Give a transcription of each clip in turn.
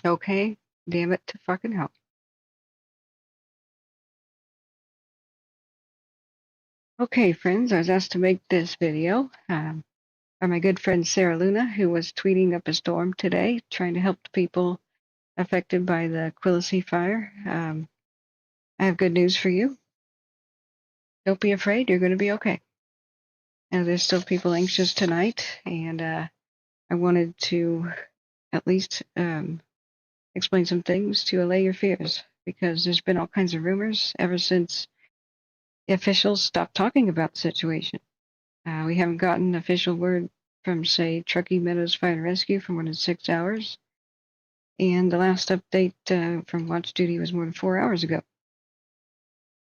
Okay, damn it to fucking hell. Okay, friends, I was asked to make this video by my good friend Sarah Luna, who was tweeting up a storm today, trying to help the people affected by the Quilisi fire. I have good news for you. Don't be afraid, you're going to be okay. And there's still people anxious tonight, and I wanted to at least explain some things to allay your fears, because there's been all kinds of rumors ever since the officials stopped talking about the situation. We haven't gotten official word from, say, Truckee Meadows Fire and Rescue for more than 6 hours, and the last update from Watch Duty was more than 4 hours ago.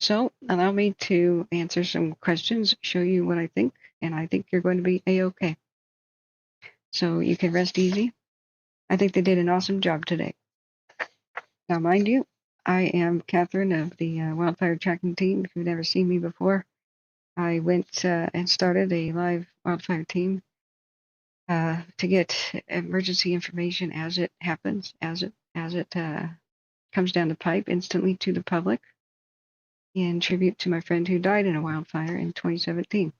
So allow me to answer some questions, show you what I think, and I think you're going to be A-okay. So you can rest easy. I think they did an awesome job today. Now, mind you, I am Catherine of the Wildfire Tracking team. If you've never seen me before, I went and started a live wildfire team to get emergency information as it happens, as it comes down the pipe instantly to the public, in tribute to my friend who died in a wildfire in 2017.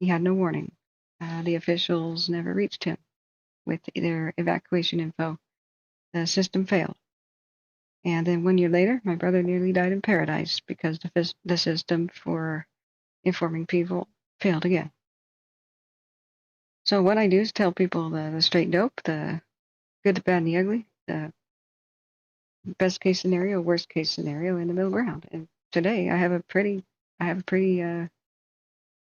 He had no warning. The officials never reached him with their evacuation info. The system failed. And then 1 year later, my brother nearly died in paradise because the system for informing people failed again. So what I do is tell people the straight dope, the good, the bad, and the ugly, the best case scenario, worst case scenario, in the middle ground. And today I have a pretty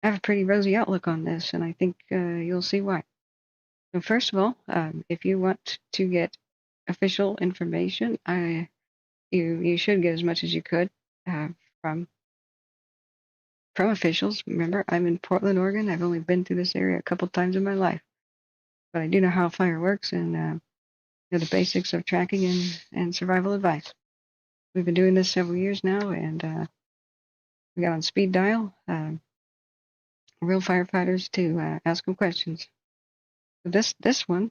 rosy outlook on this, and I think you'll see why. So first of all, if you want to get official information, you should get as much as you could uh, from officials. Remember, I'm in Portland, Oregon. I've only been through this area a couple times in my life, but I do know how fire works and know the basics of tracking and survival advice. We've been doing this several years now, and we got on speed dial real firefighters to ask them questions. So this one,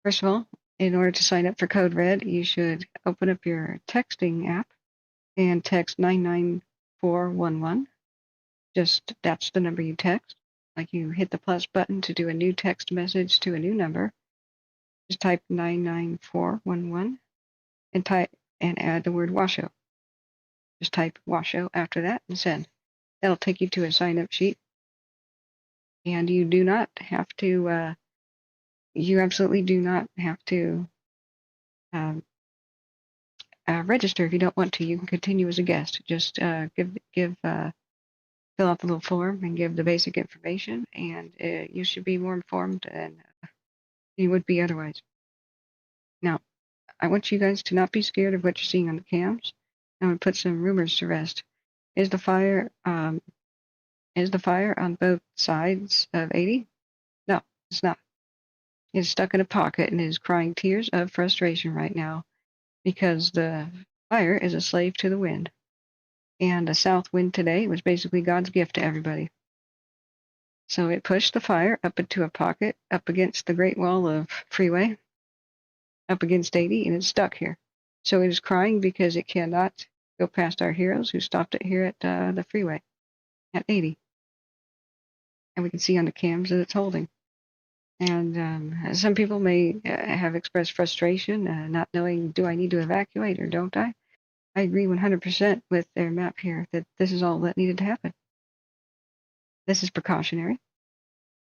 first of all, in order to sign up for Code Red, you should open up your texting app and text 99411. Just that's the number you text. Like, you hit the plus button to do a new text message to a new number. Just type 99411 and add the word Washoe. Just type Washoe after that and send. That'll take you to a sign up sheet. And you do not have to, you absolutely do not have to um, register if you don't want to. You can continue as a guest. Just fill out the little form and give the basic information, and you should be more informed than you would be otherwise. Now, I want you guys to not be scared of what you're seeing on the cams. I'm going to put some rumors to rest. Is the fire on both sides of 80? No, it's not. It's stuck in a pocket and is crying tears of frustration right now because the fire is a slave to the wind. And a south wind today was basically God's gift to everybody. So it pushed the fire up into a pocket up against the Great Wall of Freeway, up against 80, and it's stuck here. So it is crying because it cannot go past our heroes who stopped it here at the freeway at 80. And we can see on the cams that it's holding. And some people may have expressed frustration, not knowing, do I need to evacuate or don't I? I agree 100% with their map here that this is all that needed to happen. This is precautionary.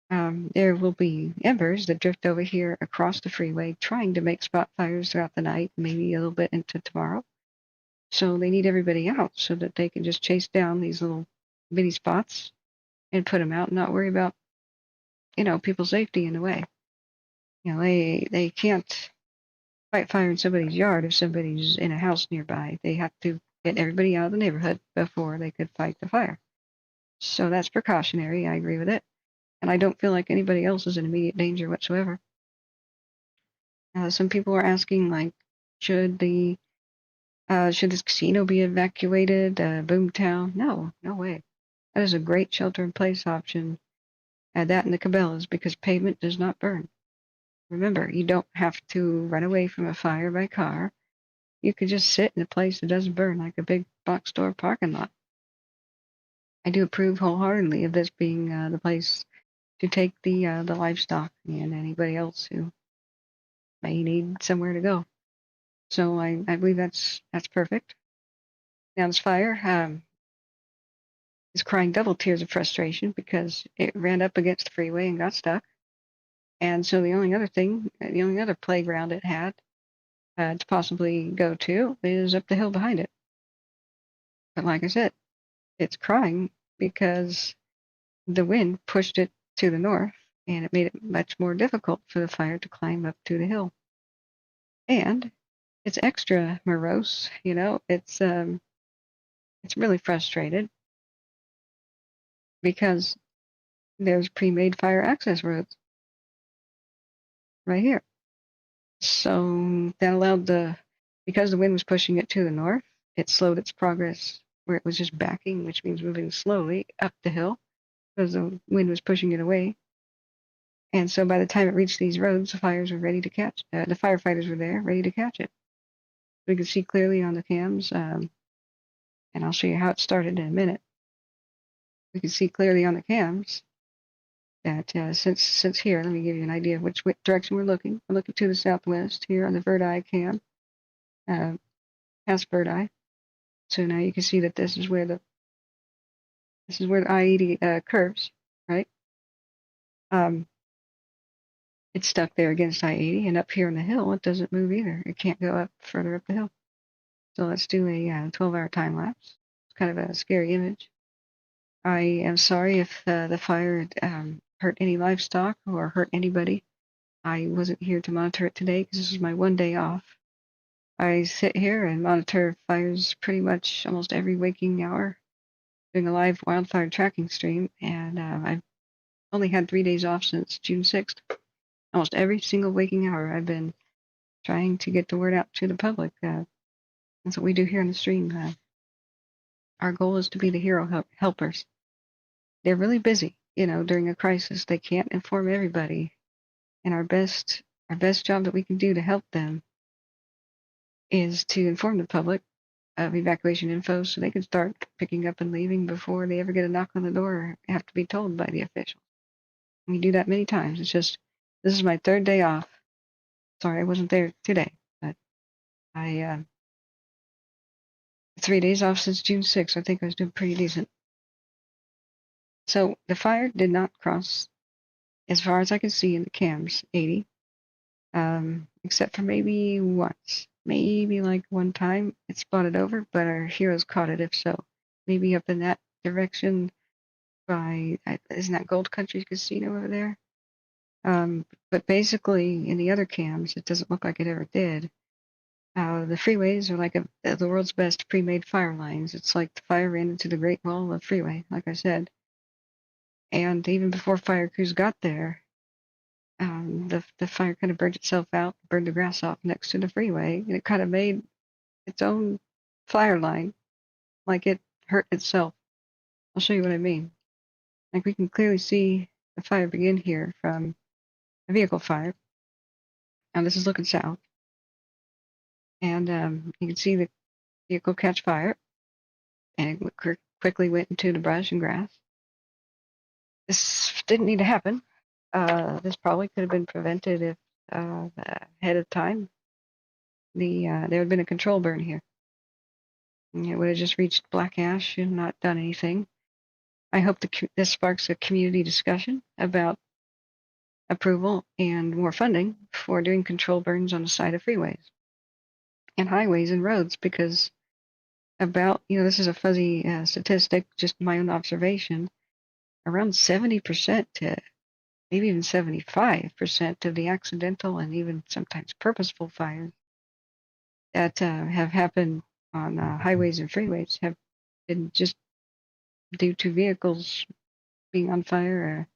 There will be embers that drift over here across the freeway, trying to make spot fires throughout the night, maybe a little bit into tomorrow. So they need everybody out so that they can just chase down these little bitty spots and put them out and not worry about, people's safety in a way. They can't fight fire in somebody's yard if somebody's in a house nearby. They have to get everybody out of the neighborhood before they could fight the fire. So that's precautionary. I agree with it. And I don't feel like anybody else is in immediate danger whatsoever. Some people are asking, like, should this casino be evacuated? Boomtown? No way. That is a great shelter-in-place option. Add that in the Cabela's because pavement does not burn. Remember, you don't have to run away from a fire by car. You could just sit in a place that doesn't burn, like a big box store parking lot. I do approve wholeheartedly of this being the place to take the livestock and anybody else who may need somewhere to go. So I believe that's perfect. Now this fire is crying double tears of frustration because it ran up against the freeway and got stuck. And so the only other playground it had to possibly go to is up the hill behind it. But like I said, it's crying because the wind pushed it to the north and it made it much more difficult for the fire to climb up to the hill. And it's extra morose, it's really frustrated because there's pre-made fire access roads right here. So that allowed because the wind was pushing it to the north, it slowed its progress where it was just backing, which means moving slowly up the hill because the wind was pushing it away. And so by the time it reached these roads, the fires were ready to catch. The firefighters were there, ready to catch it. We could see clearly on the cams, and I'll show you how it started in a minute. We could see clearly on the cams that since here, let me give you an idea of which direction we're looking. We're looking to the southwest here on the bird eye cam, past bird eye. So now you can see that this is where the I-80 curves, right? It's stuck there against I-80, and up here on the hill, it doesn't move either. It can't go up further up the hill. So let's do a 12-hour time lapse. It's kind of a scary image. I am sorry if the fire hurt any livestock or hurt anybody. I wasn't here to monitor it today because this is my one day off. I sit here and monitor fires pretty much almost every waking hour, doing a live wildfire tracking stream, and I've only had 3 days off since June 6th. Almost every single waking hour, I've been trying to get the word out to the public. That's what we do here on the stream. Our goal is to be the hero helpers. They're really busy, during a crisis. They can't inform everybody, and our best job that we can do to help them is to inform the public of evacuation info so they can start picking up and leaving before they ever get a knock on the door or have to be told by the officials. We do that many times. It's just, this is my 3rd day off. Sorry, I wasn't there today, but I 3 days off since June 6th. I think I was doing pretty decent. So the fire did not cross, as far as I can see in the cams, 80, except for maybe once. Maybe like one time it spotted over, but our heroes caught it if so. Maybe up in that direction by, isn't that Gold Country Casino over there? But basically in the other cams, it doesn't look like it ever did. The freeways are like the world's best pre-made fire lines. It's like the fire ran into the Great Wall of Freeway, like I said. And even before fire crews got there, the fire kind of burned itself out, burned the grass off next to the freeway, and it kind of made its own fire line, like it hurt itself. I'll show you what I mean. Like we can clearly see the fire begin here from a vehicle fire. Now this is looking south, and you can see the vehicle catch fire, and it quickly went into the brush and grass. This didn't need to happen. This probably could have been prevented if ahead of time there had been a control burn here. And it would have just reached black ash and not done anything. I hope this sparks a community discussion about approval and more funding for doing control burns on the side of freeways and highways and roads, because this is a fuzzy statistic, just my own observation, around 70% to maybe even 75% of the accidental and even sometimes purposeful fires that have happened on highways and freeways have been just due to vehicles being on fire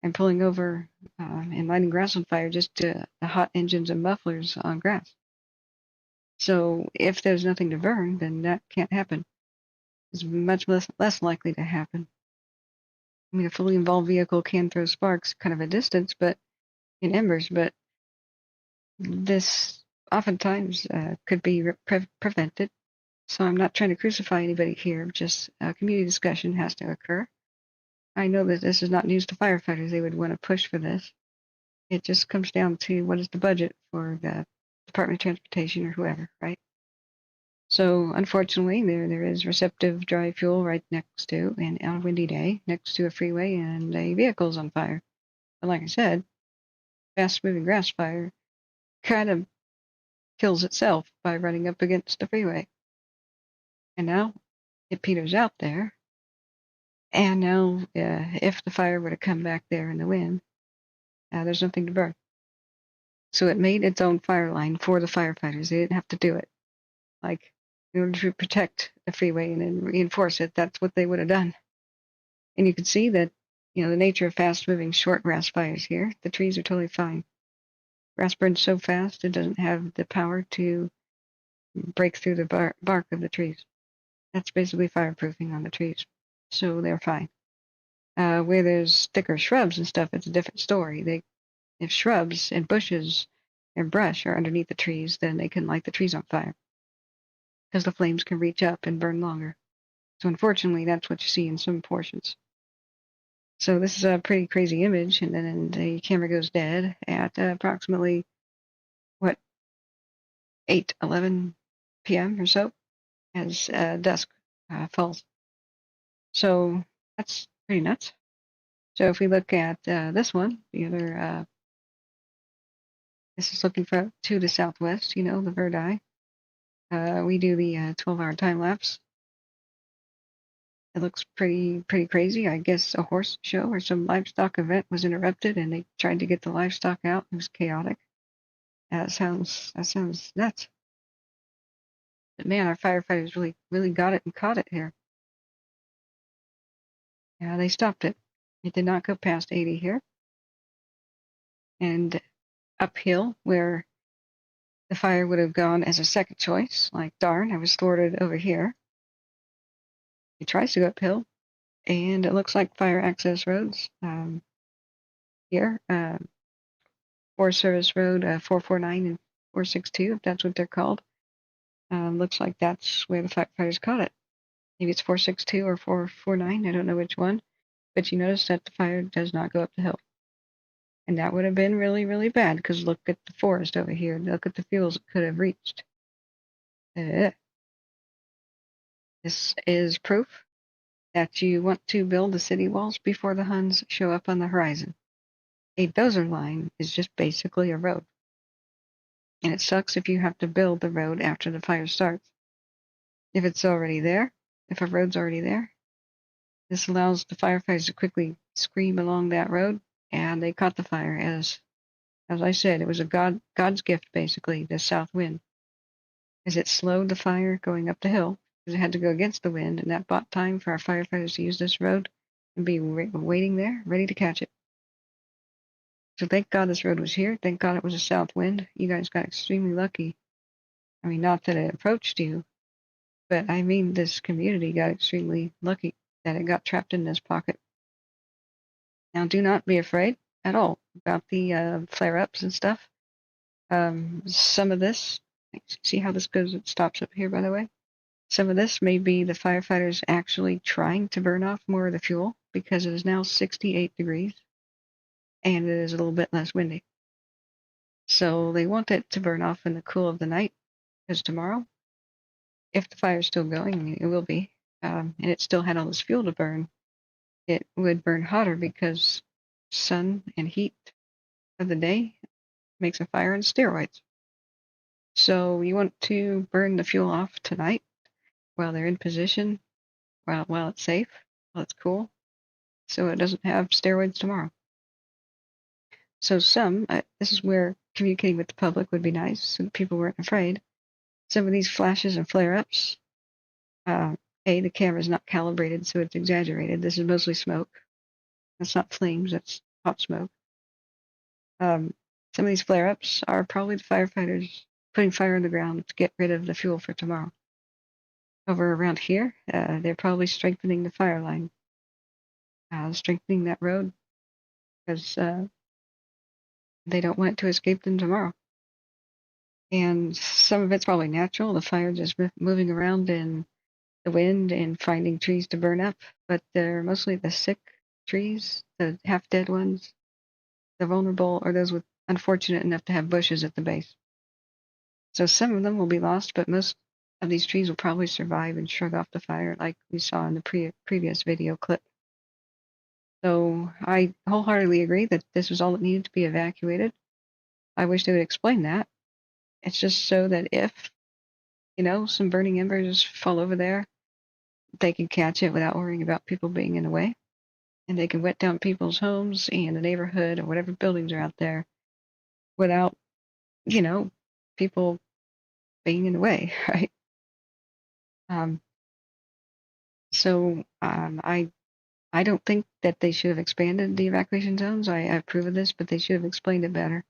and pulling over and lighting grass on fire just to the hot engines and mufflers on grass. So if there's nothing to burn, then that can't happen. It's much less likely to happen. I mean, a fully involved vehicle can throw sparks kind of a distance, but in embers, but this oftentimes could be prevented. So I'm not trying to crucify anybody here, just community discussion has to occur. I know that this is not news to firefighters. They would want to push for this. It just comes down to what is the budget for the Department of Transportation or whoever, right? So unfortunately, there is receptive dry fuel right next to, and on a windy day, next to a freeway, and a vehicle's on fire. But like I said, fast-moving grass fire kind of kills itself by running up against the freeway. And now it peters out there. And now, if the fire were to come back there in the wind, there's nothing to burn. So it made its own fire line for the firefighters. They didn't have to do it. Like, in order to protect the freeway and then reinforce it, that's what they would have done. And you can see that, the nature of fast-moving short grass fires here, the trees are totally fine. Grass burns so fast, it doesn't have the power to break through the bark of the trees. That's basically fireproofing on the trees. So they're fine. Where there's thicker shrubs and stuff, it's a different story. If shrubs and bushes and brush are underneath the trees, then they can light the trees on fire because the flames can reach up and burn longer. So unfortunately, that's what you see in some portions. So this is a pretty crazy image, and then the camera goes dead at approximately, 8:11 p.m. or so, as dusk falls. So that's pretty nuts. So if we look at this one, the other, this is looking to the southwest, the Verdi. We do the 12-hour time lapse. It looks pretty crazy. I guess a horse show or some livestock event was interrupted, and they tried to get the livestock out. It was chaotic. That sounds nuts. But man, our firefighters really got it and caught it here. Yeah, they stopped it. It did not go past 80 here. And uphill, where the fire would have gone as a second choice, like, darn, I was thwarted over here. He tries to go uphill, and it looks like fire access roads here. Forest Service Road 449 and 462, if that's what they're called. Looks like that's where the firefighters caught it. Maybe it's 462 or 449, I don't know which one. But you notice that the fire does not go up the hill. And that would have been really bad, because look at the forest over here. Look at the fuels it could have reached. This is proof that you want to build the city walls before the Huns show up on the horizon. A dozer line is just basically a road. And it sucks if you have to build the road after the fire starts. If it's already there, if a road's already there, this allows the firefighters to quickly scream along that road, and they caught the fire. As I said, it was God's gift, basically, the south wind, as it slowed the fire going up the hill, because it had to go against the wind, and that bought time for our firefighters to use this road and be waiting there, ready to catch it. So thank God this road was here. Thank God it was a south wind. You guys got extremely lucky. I mean, not that it approached you, but I mean this community got extremely lucky that it got trapped in this pocket. Now, do not be afraid at all about the flare-ups and stuff. Some of this, see how this goes, it stops up here, by the way. Some of this may be the firefighters actually trying to burn off more of the fuel, because it is now 68 degrees and it is a little bit less windy. So they want it to burn off in the cool of the night, because tomorrow, if the fire is still going, I mean, it will be, and it still had all this fuel to burn, it would burn hotter, because sun and heat of the day makes a fire in steroids. So you want to burn the fuel off tonight while they're in position, while it's safe, while it's cool, so it doesn't have steroids tomorrow. So this is where communicating with the public would be nice, so that people weren't afraid. Some of these flashes and flare-ups, the camera's not calibrated, so it's exaggerated. This is mostly smoke. That's not flames, that's hot smoke. Some of these flare-ups are probably the firefighters putting fire on the ground to get rid of the fuel for tomorrow. Over around here, they're probably strengthening the fire line, strengthening that road, because They don't want it to escape them tomorrow. And some of it's probably natural, the fire just moving around in the wind and finding trees to burn up. But they're mostly the sick trees, the half dead ones, the vulnerable, or those with unfortunate enough to have bushes at the base. So some of them will be lost, but most of these trees will probably survive and shrug off the fire, like we saw in the previous video clip. So I wholeheartedly agree that this was all that needed to be evacuated. I wish they would explain that. It's just so that if, some burning embers fall over there, they can catch it without worrying about people being in the way. And they can wet down people's homes and the neighborhood or whatever buildings are out there without, people being in the way, right? Um, so I don't think that they should have expanded the evacuation zones. I approve of this, but they should have explained it better.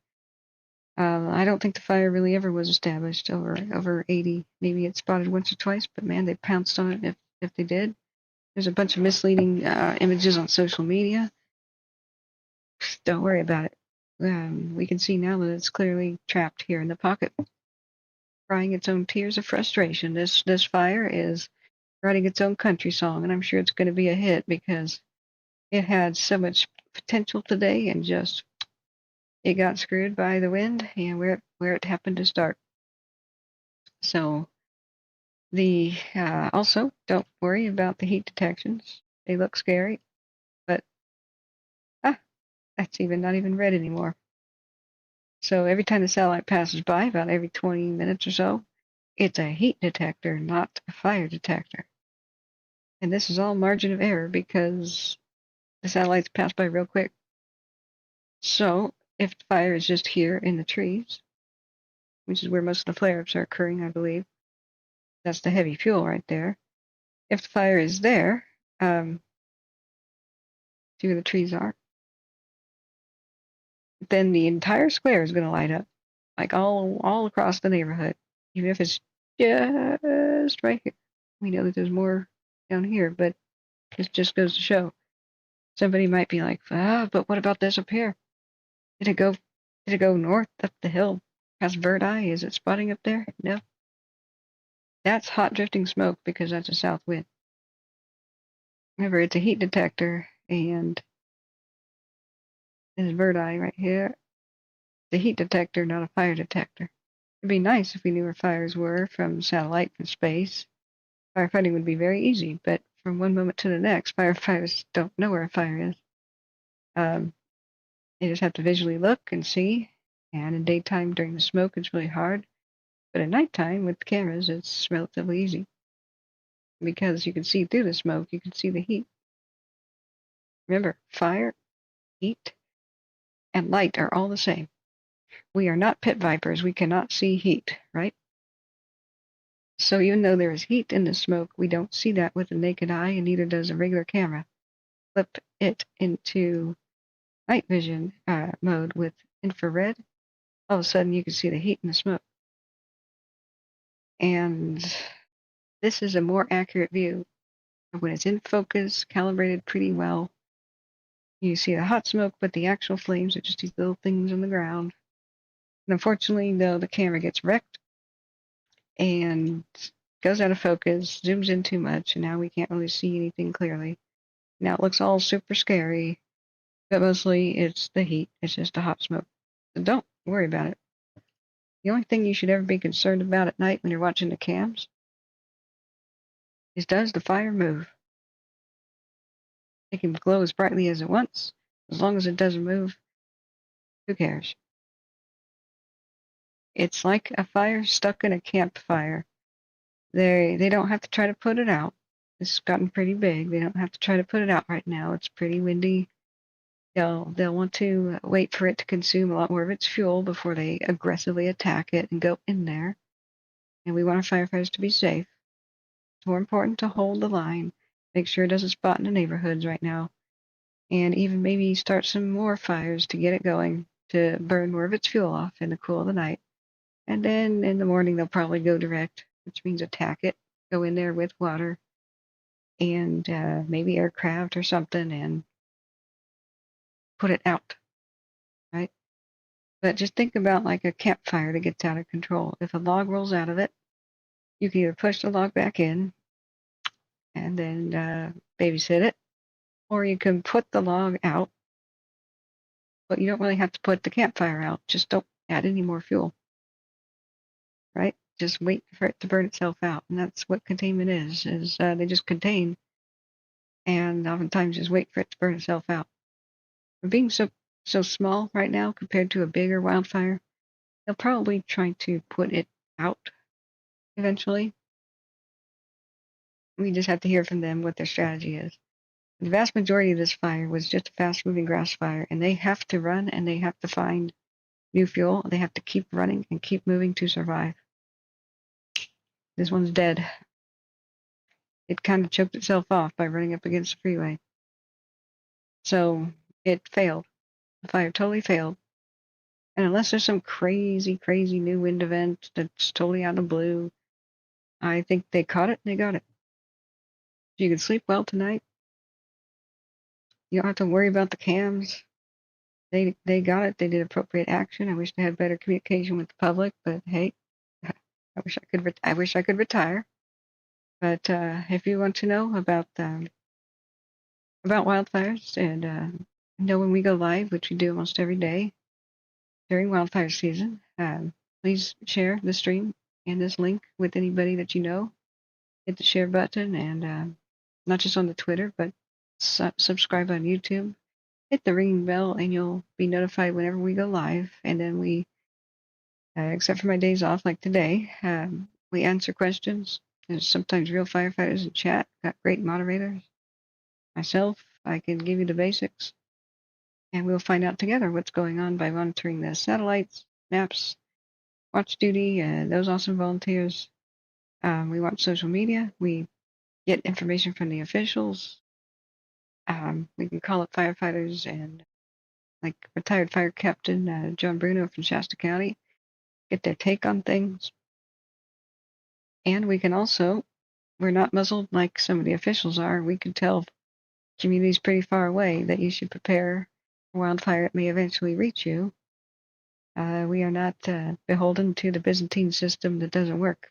I don't think the fire really ever was established over 80. Maybe it spotted once or twice, but man, they pounced on it if they did. There's a bunch of misleading images on social media. Don't worry about it. We can see now that it's clearly trapped here in the pocket, crying its own tears of frustration. This fire is writing its own country song, and I'm sure it's going to be a hit because it had so much potential today, and just it got screwed by the wind and where it happened to start. So the also don't worry about the heat detections. They look scary, but that's not even red anymore. So every time the satellite passes by, about every 20 minutes or so, it's a heat detector, not a fire detector. And this is all margin of error because the satellites pass by real quick. So if the fire is just here in the trees, which is where most of the flare-ups are occurring, I believe, that's the heavy fuel right there. If the fire is there, see where the trees are, then the entire square is going to light up, like all across the neighborhood, even if it's just right here. We know that there's more down here, but this just goes to show. Somebody might be like, but what about this up here? Did it go? Did it go north up the hill past Verdi? Is it spotting up there? No, that's hot drifting smoke because that's a south wind. Remember, it's a heat detector, and this is Verdi right here. The heat detector, not a fire detector. It'd be nice if we knew where fires were from satellite, from space. Firefighting would be very easy, but from one moment to the next, firefighters don't know where a fire is. They just have to visually look and see. And in daytime during the smoke, it's really hard. But at nighttime with the cameras, it's relatively easy because you can see through the smoke, you can see the heat. Remember, fire, heat, and light are all the same. We are not pit vipers. We cannot see heat, right? So even though there is heat in the smoke, we don't see that with the naked eye, and neither does a regular camera. Flip it into night vision mode with infrared, all of a sudden you can see the heat in the smoke. And this is a more accurate view of when it's in focus, calibrated pretty well. You see the hot smoke, but the actual flames are just these little things on the ground. And unfortunately, though, the camera gets wrecked and goes out of focus, zooms in too much, and now we can't really see anything clearly. Now it looks all super scary, but mostly it's the heat. It's just a hot smoke. So don't worry about it. The only thing you should ever be concerned about at night when you're watching the cams is, does the fire move? It can glow as brightly as it wants. As long as it doesn't move, who cares? It's like a fire stuck in a campfire. They don't have to try to put it out. It's gotten pretty big. They don't have to try to put it out right now. It's pretty windy. They'll want to wait for it to consume a lot more of its fuel before they aggressively attack it and go in there. And we want our firefighters to be safe. It's more important to hold the line, make sure it doesn't spot in the neighborhoods right now, and even maybe start some more fires to get it going, to burn more of its fuel off in the cool of the night. And then in the morning, they'll probably go direct, which means attack it, go in there with water and maybe aircraft or something and put it out, right? But just think about like a campfire that gets out of control. If a log rolls out of it, you can either push the log back in and then babysit it, or you can put the log out, but you don't really have to put the campfire out. Just don't add any more fuel, right? Just wait for it to burn itself out. And that's what containment is they just contain and oftentimes just wait for it to burn itself out. But being so small right now compared to a bigger wildfire, they'll probably try to put it out eventually. We just have to hear from them what their strategy is. The vast majority of this fire was just a fast-moving grass fire, and they have to run and they have to find new fuel. They have to keep running and keep moving to survive. This one's dead. It kind of choked itself off by running up against the freeway. So it failed. The fire totally failed. And unless there's some crazy, crazy new wind event that's totally out of the blue, I think they caught it and they got it. You can sleep well tonight. You don't have to worry about the cams. They got it. They did appropriate action. I wish they had better communication with the public, but hey, I wish I could retire. But if you want to know about wildfires and know when we go live, which we do almost every day during wildfire season, please share the stream and this link with anybody that you know. Hit the share button and not just on the Twitter, but subscribe on YouTube. Hit the ringing bell and you'll be notified whenever we go live. And then we, except for my days off like today, we answer questions. There's sometimes real firefighters in chat, got great moderators. Myself, I can give you the basics. And we'll find out together what's going on by monitoring the satellites, maps, watch duty, those awesome volunteers. We watch social media. We get information from the officials. We can call up firefighters and like retired fire captain John Bruno from Shasta County, get their take on things. And we can also, we're not muzzled like some of the officials are. We can tell communities pretty far away that you should prepare for wildfire. It may eventually reach you. We are not beholden to the Byzantine system that doesn't work.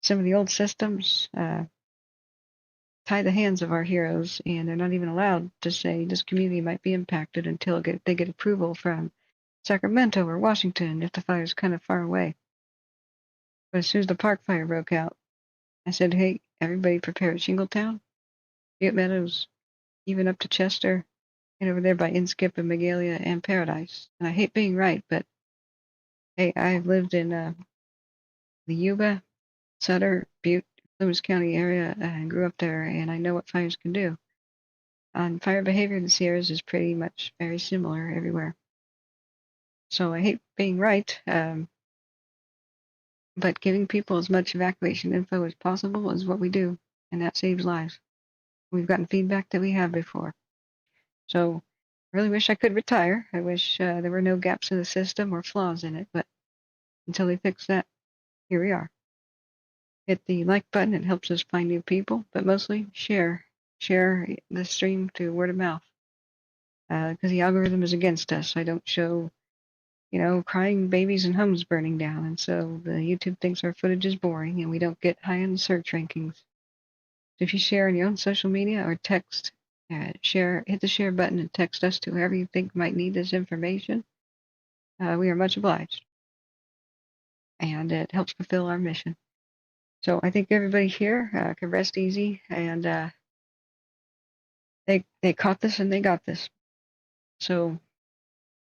Some of the old systems tie the hands of our heroes, and they're not even allowed to say this community might be impacted until they get approval from Sacramento or Washington if the fire's kind of far away. But as soon as the park fire broke out, I said, hey, everybody prepare at Shingletown, Butte Meadows, even up to Chester, and over there by Inskip and Magalia and Paradise. And I hate being right, but hey, I've lived in the Yuba, Sutter, Butte, Lewis County area and grew up there, and I know what fires can do. Fire behavior in the Sierras is pretty much very similar everywhere. So I hate being right, but giving people as much evacuation info as possible is what we do, and that saves lives. We've gotten feedback that we have before. So I really wish I could retire. I wish there were no gaps in the system or flaws in it, but until they fix that, here we are. Hit the like button. It helps us find new people, but mostly share the stream to word of mouth, because the algorithm is against us. I don't show, crying babies and homes burning down, and so the YouTube thinks our footage is boring, and we don't get high in the search rankings. So if you share on your own social media or text, hit the share button and text us to whoever you think might need this information. We are much obliged, and it helps fulfill our mission. So I think everybody here can rest easy, and they caught this and they got this. So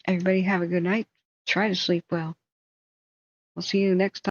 everybody have a good night. Try to sleep well. We'll see you next time.